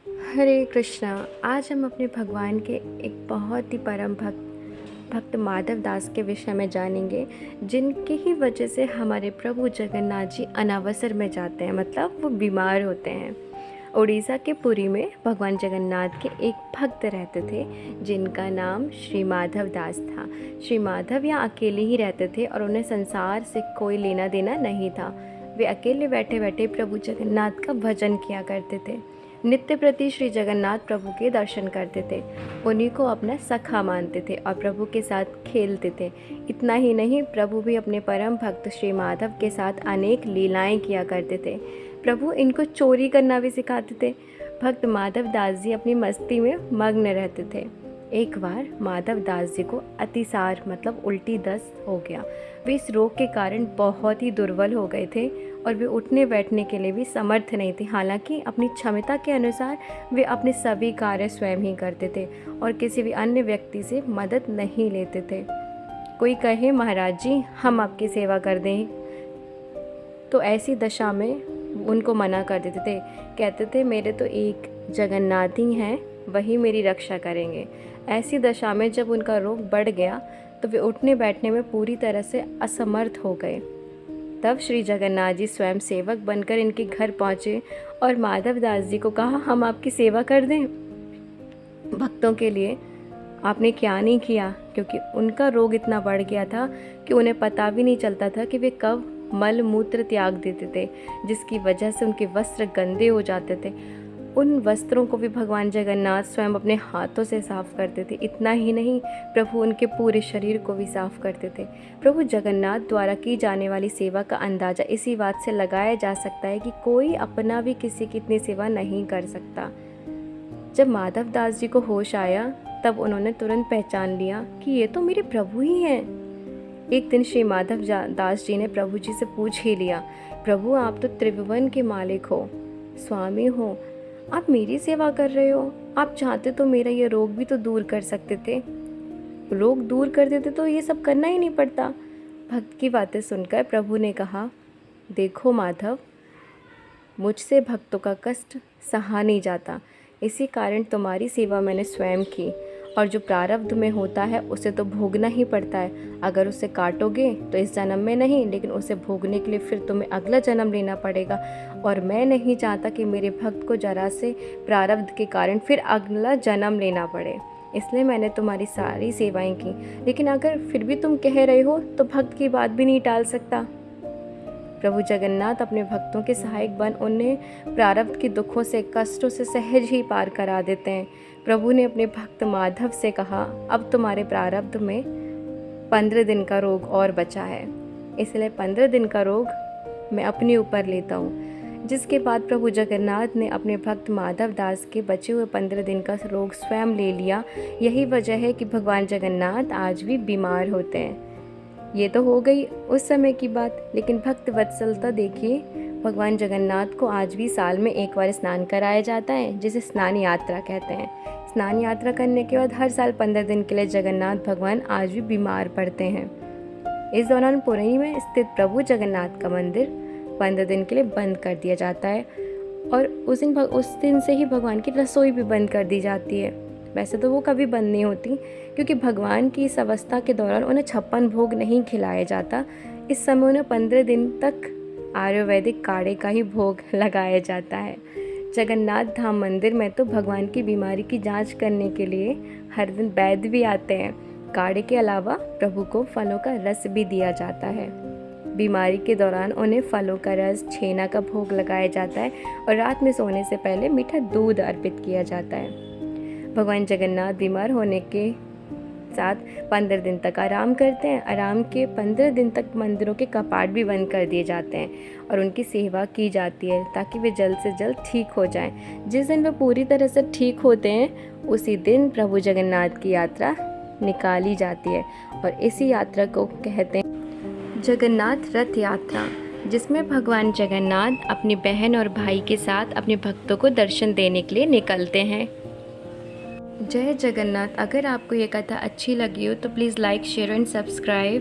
हरे कृष्णा। आज हम अपने भगवान के एक बहुत ही परम भक्त माधव दास के विषय में जानेंगे, जिनकी ही वजह से हमारे प्रभु जगन्नाथ जी अनावसर में जाते हैं, मतलब वो बीमार होते हैं। उड़ीसा के पुरी में भगवान जगन्नाथ के एक भक्त रहते थे, जिनका नाम श्री माधव दास था। श्री माधव यहाँ अकेले ही रहते थे और उन्हें संसार से कोई लेना देना नहीं था। वे अकेले बैठे बैठे प्रभु जगन्नाथ का भजन किया करते थे। नित्य प्रति श्री जगन्नाथ प्रभु के दर्शन करते थे, उन्हीं को अपना सखा मानते थे और प्रभु के साथ खेलते थे। इतना ही नहीं, प्रभु भी अपने परम भक्त श्री माधव के साथ अनेक लीलाएं किया करते थे। प्रभु इनको चोरी करना भी सिखाते थे। भक्त माधव दास जी अपनी मस्ती में मग्न रहते थे। एक बार माधव दास जी को अतिसार मतलब उल्टी दस्त हो गया। वे इस रोग के कारण बहुत ही दुर्बल हो गए थे और वे उठने बैठने के लिए भी समर्थ नहीं थे। हालांकि अपनी क्षमता के अनुसार वे अपने सभी कार्य स्वयं ही करते थे और किसी भी अन्य व्यक्ति से मदद नहीं लेते थे। कोई कहे, महाराज जी हम आपकी सेवा कर दें, तो ऐसी दशा में उनको मना कर देते थे। कहते थे, मेरे तो एक जगन्नाथ ही हैं, वही मेरी रक्षा करेंगे। ऐसी दशा में जब उनका रोग बढ़ गया तो वे उठने बैठने में पूरी तरह से असमर्थ हो गए। तब श्री जगन्नाथ जी स्वयं सेवक बनकर इनके घर पहुँचे और माधव दास जी को कहा, हम आपकी सेवा कर दें। भक्तों के लिए आपने क्या नहीं किया, क्योंकि उनका रोग इतना बढ़ गया था कि उन्हें पता भी नहीं चलता था कि वे कब मल मूत्र त्याग देते थे, जिसकी वजह से उनके वस्त्र गंदे हो जाते थे। उन वस्त्रों को भी भगवान जगन्नाथ स्वयं अपने हाथों से साफ करते थे। इतना ही नहीं, प्रभु उनके पूरे शरीर को भी साफ करते थे। प्रभु जगन्नाथ द्वारा की जाने वाली सेवा का अंदाज़ा इसी बात से लगाया जा सकता है कि कोई अपना भी किसी की इतनी सेवा नहीं कर सकता। जब माधव दास जी को होश आया तब उन्होंने तुरंत पहचान लिया कि ये तो मेरे प्रभु ही हैं। एक दिन श्री माधव दास जी ने प्रभु जी से पूछ ही लिया, प्रभु आप तो त्रिभुवन के मालिक हो, स्वामी हो, आप मेरी सेवा कर रहे हो। आप चाहते तो मेरा ये रोग भी तो दूर कर सकते थे। रोग दूर कर देते तो ये सब करना ही नहीं पड़ता। भक्त की बातें सुनकर प्रभु ने कहा, देखो माधव, मुझसे भक्तों का कष्ट सहा नहीं जाता, इसी कारण तुम्हारी सेवा मैंने स्वयं की। और जो प्रारब्ध में होता है उसे तो भोगना ही पड़ता है। अगर उसे काटोगे तो इस जन्म में नहीं, लेकिन उसे भोगने के लिए फिर तुम्हें अगला जन्म लेना पड़ेगा। और मैं नहीं चाहता कि मेरे भक्त को जरा से प्रारब्ध के कारण फिर अगला जन्म लेना पड़े, इसलिए मैंने तुम्हारी सारी सेवाएं की। लेकिन अगर फिर भी तुम कह रहे हो तो भक्त की बात भी नहीं टाल सकता। प्रभु जगन्नाथ अपने भक्तों के सहायक बन उन्हें प्रारब्ध के दुखों से, कष्टों से सहज ही पार करा देते हैं। प्रभु ने अपने भक्त माधव से कहा, अब तुम्हारे प्रारब्ध में 15 दिन का रोग और बचा है, इसलिए 15 दिन का रोग मैं अपने ऊपर लेता हूँ। जिसके बाद प्रभु जगन्नाथ ने अपने भक्त माधव दास के बचे हुए 15 दिन का रोग स्वयं ले लिया। यही वजह है कि भगवान जगन्नाथ आज भी बीमार होते हैं। ये तो हो गई उस समय की बात, लेकिन भक्त वत्सलता देखिए, भगवान जगन्नाथ को आज भी साल में एक बार स्नान कराया जाता है, जिसे स्नान यात्रा कहते हैं। स्नान यात्रा करने के बाद हर साल 15 दिन के लिए जगन्नाथ भगवान आज भी बीमार पड़ते हैं। इस दौरान पुरी में स्थित प्रभु जगन्नाथ का मंदिर 15 दिन के लिए बंद कर दिया जाता है और उस दिन से ही भगवान की रसोई भी बंद कर दी जाती है। वैसे तो वो कभी बंद नहीं होती, क्योंकि भगवान की इस अवस्था के दौरान उन्हें 56 भोग नहीं खिलाया जाता। इस समय उन्हें 15 दिन तक आयुर्वेदिक काढ़े का ही भोग लगाया जाता है। जगन्नाथ धाम मंदिर में तो भगवान की बीमारी की जांच करने के लिए हर दिन वैद्य भी आते हैं। काढ़े के अलावा प्रभु को फलों का रस भी दिया जाता है। बीमारी के दौरान उन्हें फलों का रस, छेना का भोग लगाया जाता है और रात में सोने से पहले मीठा दूध अर्पित किया जाता है। भगवान जगन्नाथ बीमार होने के साथ 15 दिन तक आराम करते हैं। आराम के 15 दिन तक मंदिरों के कपाट भी बंद कर दिए जाते हैं और उनकी सेवा की जाती है, ताकि वे जल्द से जल्द ठीक हो जाएं। जिस दिन वे पूरी तरह से ठीक होते हैं उसी दिन प्रभु जगन्नाथ की यात्रा निकाली जाती है और इसी यात्रा को कहते हैं जगन्नाथ रथ यात्रा, जिसमें भगवान जगन्नाथ अपनी बहन और भाई के साथ अपने भक्तों को दर्शन देने के लिए निकलते हैं। जय जगन्नाथ। अगर आपको ये कथा अच्छी लगी हो तो please like, share and subscribe.